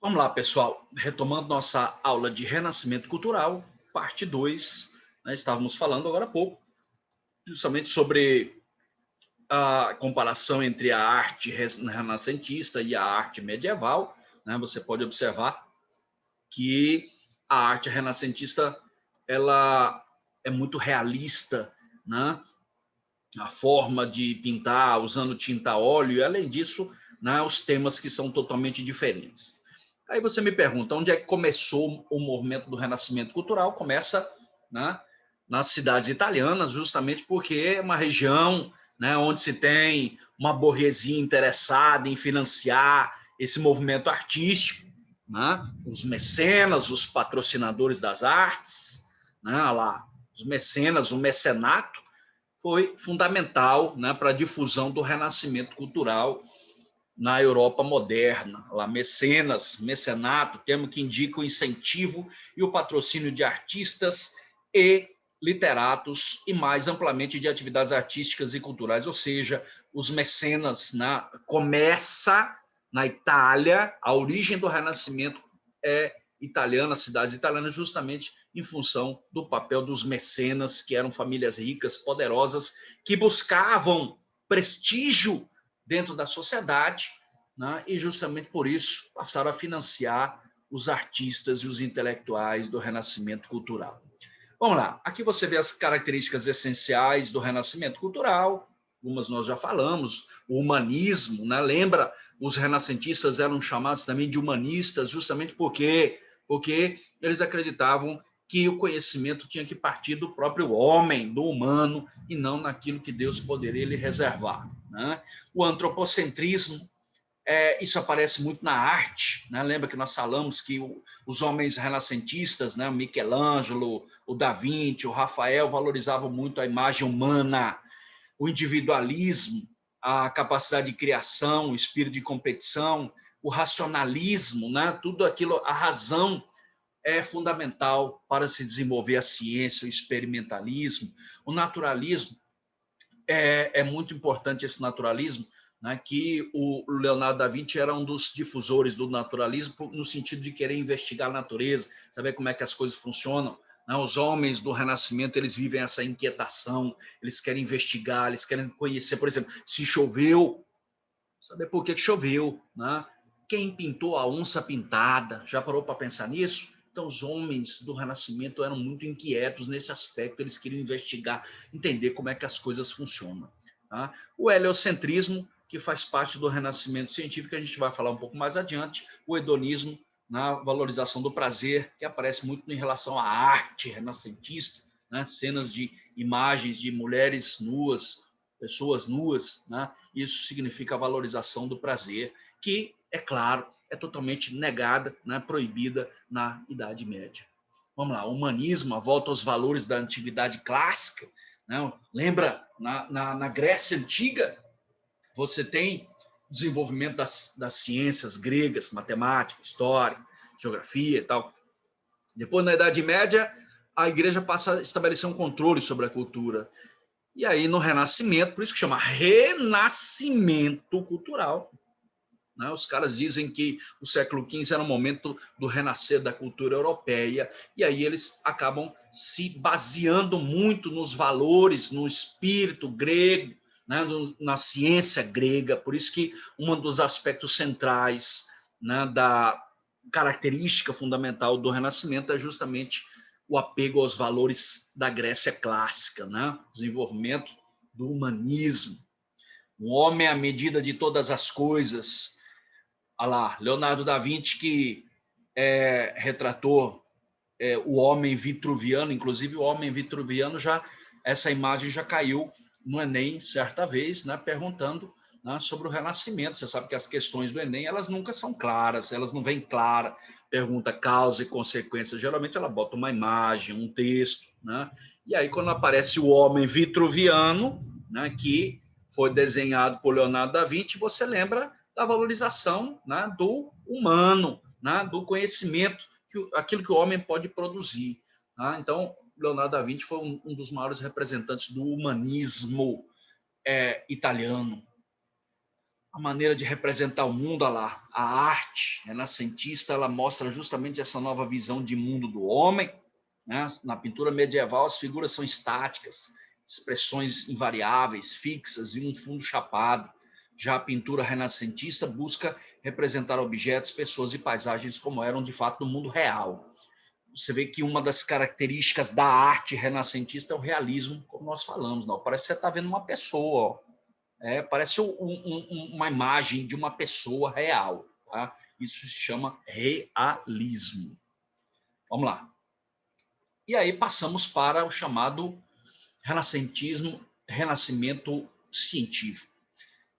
Vamos lá, pessoal. Retomando nossa aula de Renascimento Cultural, parte 2, né, estávamos falando agora há pouco, justamente sobre a comparação entre a arte renascentista e a arte medieval. Né? Você pode observar que a arte renascentista ela é muito realista, né? A forma de pintar usando tinta a óleo, e além disso, né, os temas que são totalmente diferentes. Aí você me pergunta, onde é que começou o movimento do Renascimento Cultural? Começa, né, nas cidades italianas, justamente porque é uma região, né, onde se tem uma burguesia interessada em financiar esse movimento artístico, né, os mecenas, os patrocinadores das artes, né, lá, os mecenas, o mecenato, foi fundamental, né, para a difusão do renascimento cultural na Europa moderna. Lá, mecenas, mecenato, termo que indica o incentivo e o patrocínio de artistas e literatos e, mais amplamente, de atividades artísticas e culturais. Ou seja, os mecenas, né, começa na Itália, a origem do Renascimento é italiana, cidades italianas, justamente em função do papel dos mecenas, que eram famílias ricas, poderosas, que buscavam prestígio dentro da sociedade, né? E justamente por isso passaram a financiar os artistas e os intelectuais do Renascimento Cultural. Vamos lá, aqui você vê as características essenciais do Renascimento Cultural, algumas nós já falamos, o humanismo, né? Lembra, os renascentistas eram chamados também de humanistas, justamente porque eles acreditavam que o conhecimento tinha que partir do próprio homem, do humano, e não naquilo que Deus poderia lhe reservar. Né? O antropocentrismo, isso aparece muito na arte, né? Lembra que nós falamos que os homens renascentistas, né, o Michelangelo, o Da Vinci, o Rafael, valorizavam muito a imagem humana, o individualismo, a capacidade de criação, o espírito de competição, o racionalismo, né? Tudo aquilo, a razão é fundamental para se desenvolver a ciência, o experimentalismo, o naturalismo. É muito importante esse naturalismo, né, que o Leonardo da Vinci era um dos difusores do naturalismo, no sentido de querer investigar a natureza, saber como é que as coisas funcionam. Né? Os homens do Renascimento, eles vivem essa inquietação, eles querem investigar, eles querem conhecer, por exemplo, se choveu, saber por que choveu, né? Quem pintou a onça pintada, já parou para pensar nisso? Então, os homens do Renascimento eram muito inquietos nesse aspecto, eles queriam investigar, entender como é que as coisas funcionam. Tá? O heliocentrismo, que faz parte do Renascimento científico, a gente vai falar um pouco mais adiante, o hedonismo, na valorização do prazer, que aparece muito em relação à arte renascentista, né? Cenas de imagens de mulheres nuas, pessoas nuas, né? Isso significa a valorização do prazer, que, é claro, é totalmente negada, né? Proibida na Idade Média. Vamos lá, o humanismo, a volta aos valores da antiguidade clássica, né? Lembra, na Grécia Antiga, você tem o desenvolvimento das ciências gregas, matemática, história, geografia e tal. Depois, na Idade Média, a igreja passa a estabelecer um controle sobre a cultura. E aí, no Renascimento, por isso que chama renascimento cultural, né? Os caras dizem que o século XV era o momento do renascer da cultura europeia, e aí eles acabam se baseando muito nos valores, no espírito grego, né? Na ciência grega. Por isso que um dos aspectos centrais, né, da característica fundamental do Renascimento é justamente o apego aos valores da Grécia clássica, né? O desenvolvimento do humanismo. O homem à medida de todas as coisas. Olha lá, Leonardo da Vinci, que retratou o homem vitruviano, inclusive o homem vitruviano, essa imagem já caiu no Enem certa vez, né, perguntando, né, sobre o Renascimento. Você sabe que as questões do Enem, elas nunca são claras, elas não vêm claras. Pergunta causa e consequência, geralmente ela bota uma imagem, um texto, né? E aí quando aparece o homem vitruviano, né, que foi desenhado por Leonardo da Vinci, você lembra da valorização, né, do humano, né, do conhecimento, aquilo que o homem pode produzir. Tá? Então, Leonardo da Vinci foi um dos maiores representantes do humanismo italiano. a maneira de representar o mundo, olha lá, a arte renascentista, ela mostra justamente essa nova visão de mundo do homem, né? Na pintura medieval, as figuras são estáticas, expressões invariáveis, fixas e um fundo chapado. Já a pintura renascentista busca representar objetos, pessoas e paisagens como eram de fato no mundo real. Você vê que uma das características da arte renascentista é o realismo, como nós falamos. Não? Parece que você está vendo uma pessoa, ó. Parece uma imagem de uma pessoa real. Tá? Isso se chama realismo. Vamos lá. E aí passamos para o chamado renascentismo, renascimento científico.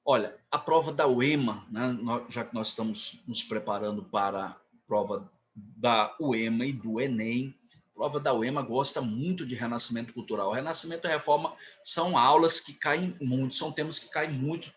Olha, a prova da UEMA, né, já que nós estamos nos preparando para a prova da UEMA e do Enem, a prova da UEMA gosta muito de renascimento cultural. Renascimento e reforma são aulas que caem muito, são temas que caem muito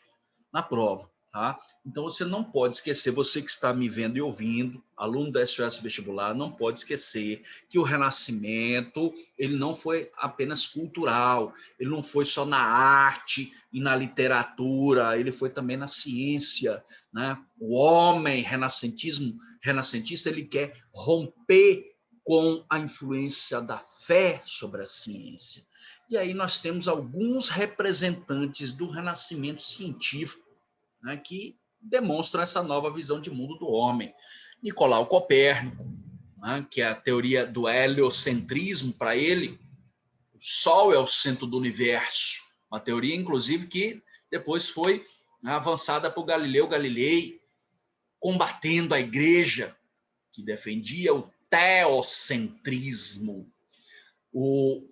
na prova. Tá? Então você não pode esquecer, você que está me vendo e ouvindo, aluno da SOS Vestibular, não pode esquecer que o Renascimento ele não foi apenas cultural, ele não foi só na arte e na literatura, ele foi também na ciência. Né? O homem renascentista, ele quer romper com a influência da fé sobre a ciência. E aí nós temos alguns representantes do renascimento científico, né, que demonstram essa nova visão de mundo do homem. Nicolau Copérnico, né, que é a teoria do heliocentrismo, para ele, o Sol é o centro do universo. Uma teoria, inclusive, que depois foi avançada por Galileu Galilei, combatendo a igreja, que defendia o teocentrismo. O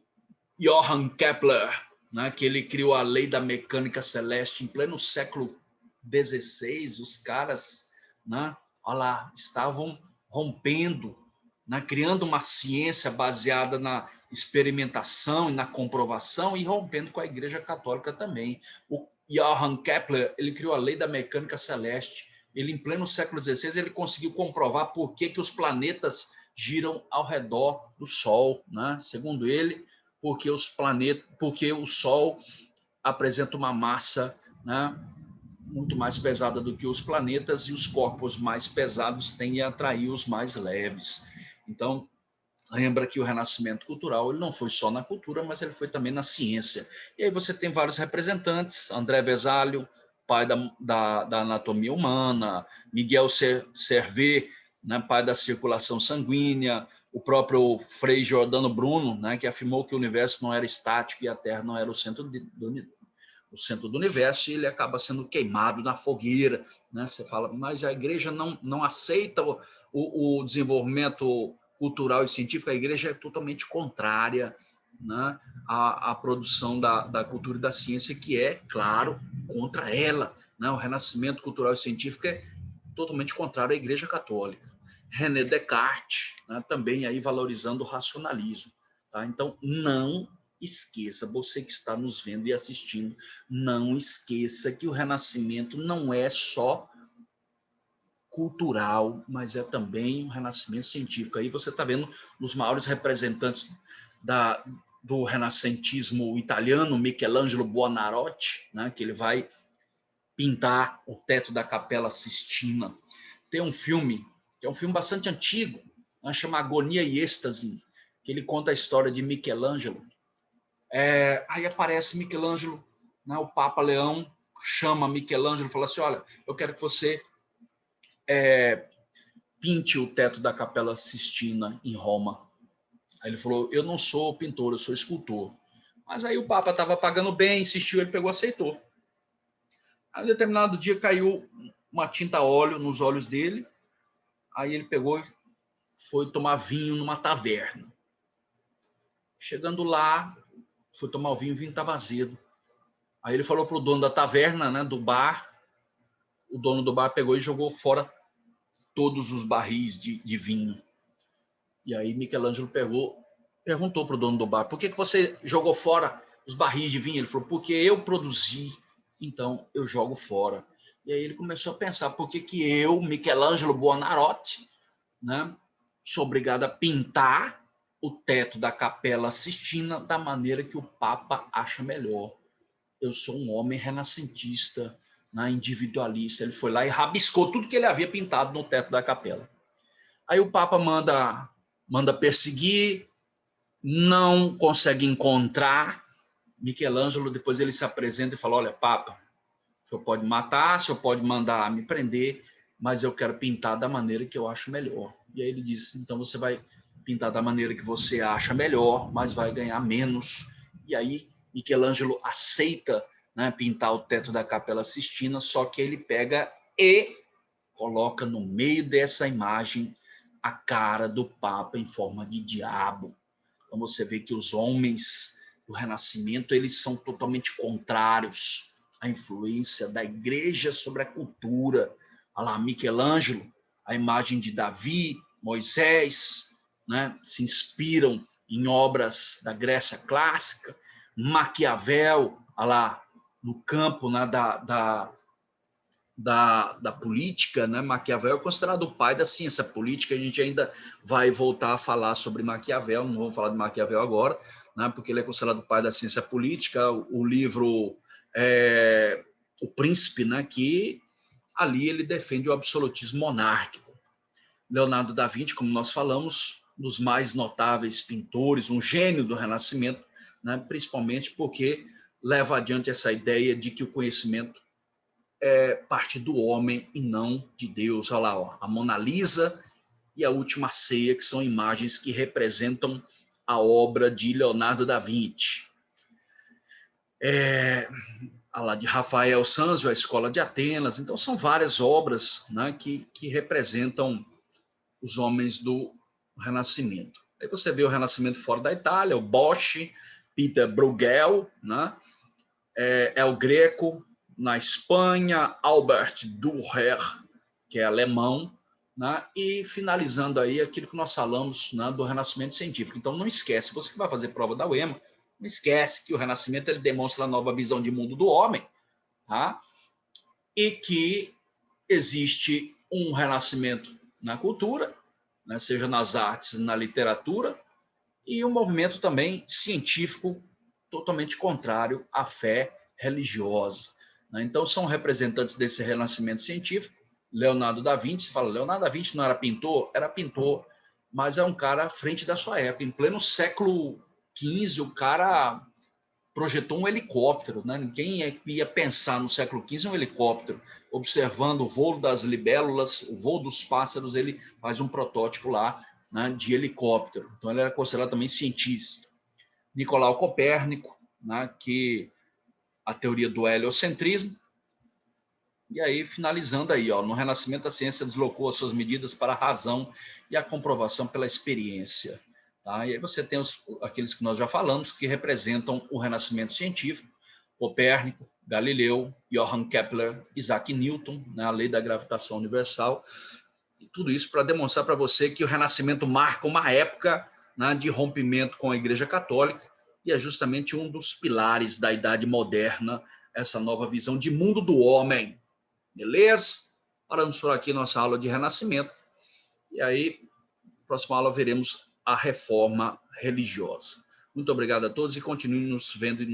Johann Kepler, né, que ele criou a lei da mecânica celeste em pleno século XVI, os caras, né, olha lá, estavam rompendo, né, criando uma ciência baseada na experimentação e na comprovação e rompendo com a Igreja Católica também. O Johann Kepler, ele criou a lei da mecânica celeste. Ele, em pleno século XVI, ele conseguiu comprovar por que os planetas giram ao redor do Sol, né? Segundo ele, porque o Sol apresenta uma massa, né, muito mais pesada do que os planetas e os corpos mais pesados tendem a atrair os mais leves. Então, lembra que o renascimento cultural ele não foi só na cultura, mas ele foi também na ciência. E aí você tem vários representantes, André Vesalio, pai da anatomia humana, Miguel Servet, né, pai da circulação sanguínea, o próprio Frei Giordano Bruno, né, que afirmou que o universo não era estático e a Terra não era o centro do universo, e ele acaba sendo queimado na fogueira. Né? Você fala, mas a igreja não aceita o desenvolvimento cultural e científico, a igreja é totalmente contrária, né, à produção da cultura e da ciência, que é, claro, contra ela. Né? O renascimento cultural e científico é totalmente contrário à igreja católica. René Descartes, né, também aí valorizando o racionalismo. Tá? Então, não esqueça, você que está nos vendo e assistindo, não esqueça que o renascimento não é só cultural, mas é também um renascimento científico. Aí você está vendo os maiores representantes do renascentismo italiano, Michelangelo Buonarroti, né, que ele vai pintar o teto da Capela Sistina. Tem um filme, que é um filme bastante antigo, né, chama Agonia e Êxtase, que ele conta a história de Michelangelo. Aí aparece Michelangelo, né, o Papa Leão chama Michelangelo e fala assim, olha, eu quero que você pinte o teto da Capela Sistina em Roma. Aí ele falou, eu não sou pintor, eu sou escultor. Mas aí o Papa estava pagando bem, insistiu, ele pegou, aceitou. Aí, em determinado dia, caiu uma tinta óleo nos olhos dele, aí ele pegou e foi tomar vinho numa taverna. Chegando lá, foi tomar o vinho estava azedo. Aí ele falou para o dono da taverna, né, do bar, o dono do bar pegou e jogou fora todos os barris de vinho. E aí Michelangelo perguntou para o dono do bar, por que você jogou fora os barris de vinho? Ele falou, porque eu produzi, então eu jogo fora. E aí ele começou a pensar, por que eu, Michelangelo Buonarroti, né, sou obrigado a pintar o teto da Capela Sistina da maneira que o Papa acha melhor. Eu sou um homem renascentista, individualista. Ele foi lá e rabiscou tudo que ele havia pintado no teto da capela. Aí o Papa manda perseguir, não consegue encontrar Michelangelo. Depois ele se apresenta e fala: olha, Papa, o senhor pode matar, o senhor pode mandar me prender, mas eu quero pintar da maneira que eu acho melhor. E aí ele disse: então você vai pintar da maneira que você acha melhor, mas vai ganhar menos. E aí Michelangelo aceita, né, pintar o teto da Capela Sistina, só que ele pega e coloca no meio dessa imagem a cara do Papa em forma de diabo. Então você vê que os homens do Renascimento, eles são totalmente contrários à influência da igreja sobre a cultura. Olha lá, Michelangelo, a imagem de Davi, Moisés, né, se inspiram em obras da Grécia clássica. Maquiavel, olha lá, no campo, né, da política, né? Maquiavel é considerado o pai da ciência política. A gente ainda vai voltar a falar sobre Maquiavel, não vamos falar de Maquiavel agora, né? Porque ele é considerado o pai da ciência política. O livro O Príncipe, né? Que ali ele defende o absolutismo monárquico. Leonardo da Vinci, como nós falamos, um dos mais notáveis pintores, um gênio do Renascimento, né? Principalmente porque leva adiante essa ideia de que o conhecimento é parte do homem e não de Deus. Olha lá, ó, a Mona Lisa e a Última Ceia, que são imagens que representam a obra de Leonardo da Vinci. A lá de Rafael Sanzio, a Escola de Atenas. Então, são várias obras, né, que representam os homens do Renascimento. Aí você vê o Renascimento fora da Itália, o Bosch, Peter Bruegel, né, El Greco, na Espanha, Albert Dürer, que é alemão, né? E finalizando aí aquilo que nós falamos, né, do Renascimento científico. Então não esquece, você que vai fazer prova da UEMA, não esquece que o Renascimento ele demonstra a nova visão de mundo do homem, tá? E que existe um renascimento na cultura, né, seja nas artes, na literatura, e um movimento também científico totalmente contrário à fé religiosa. Então, são representantes desse renascimento científico. Leonardo da Vinci, você fala, Leonardo da Vinci não era pintor? Era pintor, mas é um cara à frente da sua época. Em pleno século XV, o cara projetou um helicóptero, né? Ninguém ia pensar no século XV um helicóptero. Observando o voo das libélulas, o voo dos pássaros, ele faz um protótipo lá, né, de helicóptero. Então, ele era considerado também cientista. Nicolau Copérnico, né, que a teoria do heliocentrismo. E aí, finalizando aí, ó, no Renascimento, a ciência deslocou as suas medidas para a razão e a comprovação pela experiência. Tá? E aí você tem aqueles que nós já falamos, que representam o Renascimento científico: Copérnico, Galileu, Johann Kepler, Isaac Newton, né, a lei da gravitação universal. E tudo isso para demonstrar para você que o Renascimento marca uma época, né, de rompimento com a Igreja Católica, e é justamente um dos pilares da Idade Moderna, essa nova visão de mundo do homem. Beleza? Paramos por aqui nossa aula de Renascimento. E aí, na próxima aula, veremos a reforma religiosa. Muito obrigado a todos e continue nos vendo.